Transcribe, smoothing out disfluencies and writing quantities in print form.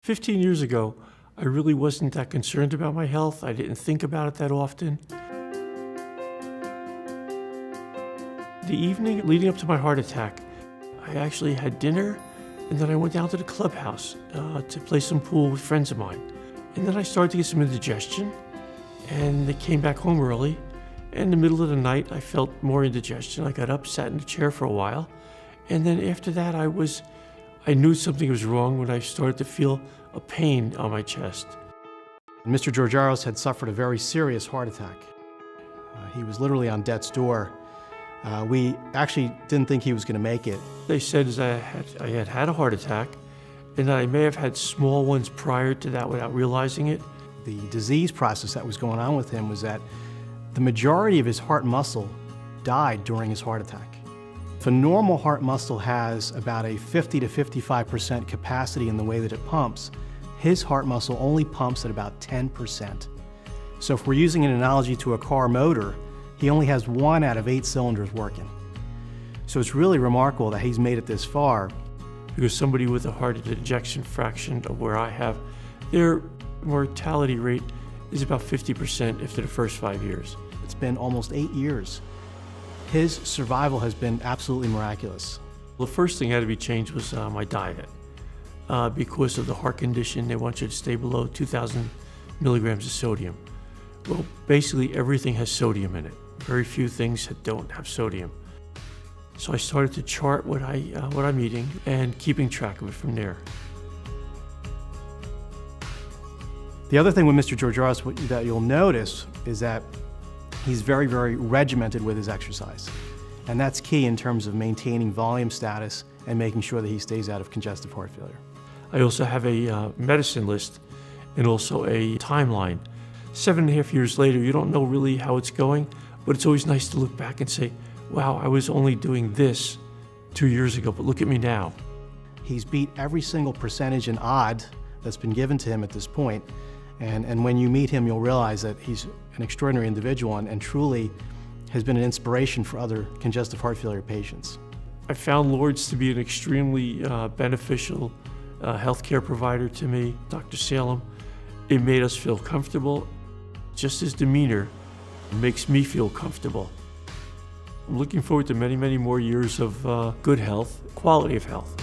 15 years ago, I really wasn't that concerned about my health. I didn't think about it that often. The evening leading up to my heart attack, I actually had dinner, and then I went down to the clubhouse to play some pool with friends of mine. And then I started to get some indigestion, and I came back home early. And in the middle of the night, I felt more indigestion. I got up, sat in the chair for a while, and then after that, I knew something was wrong when I started to feel a pain on my chest. Mr. Georgaros had suffered a very serious heart attack. He was literally on death's door. We actually didn't think he was going to make it. They said I had a heart attack, and that I may have had small ones prior to that without realizing it. The disease process that was going on with him was that the majority of his heart muscle died during his heart attack. If a normal heart muscle has about a 50 to 55% capacity in the way that it pumps, his heart muscle only pumps at about 10%. So if we're using an analogy to a car motor, he only has 1 out of 8 cylinders working. So it's really remarkable that he's made it this far. Because somebody with a heart ejection fraction of where I have, their mortality rate is about 50% after the first 5 years. It's been almost 8 years. His survival has been absolutely miraculous. The first thing that had to be changed was my diet. Because of the heart condition, they want you to stay below 2,000 milligrams of sodium. Well, basically everything has sodium in it. Very few things that don't have sodium. So I started to chart what I'm eating and keeping track of it from there. The other thing with Mr. Georgaros that you'll notice is that he's very, very regimented with his exercise. And that's key in terms of maintaining volume status and making sure that he stays out of congestive heart failure. I also have a medicine list and also a timeline. 7.5 years later, you don't know really how it's going, but it's always nice to look back and say, wow, I was only doing this 2 years ago, but look at me now. He's beat every single percentage and odd that's been given to him at this point. And when you meet him, you'll realize that he's an extraordinary individual and truly has been an inspiration for other congestive heart failure patients. I found Lourdes to be an extremely beneficial healthcare provider to me, Dr. Sailem. It made us feel comfortable. Just his demeanor makes me feel comfortable. I'm looking forward to many, many more years of good health, quality of health.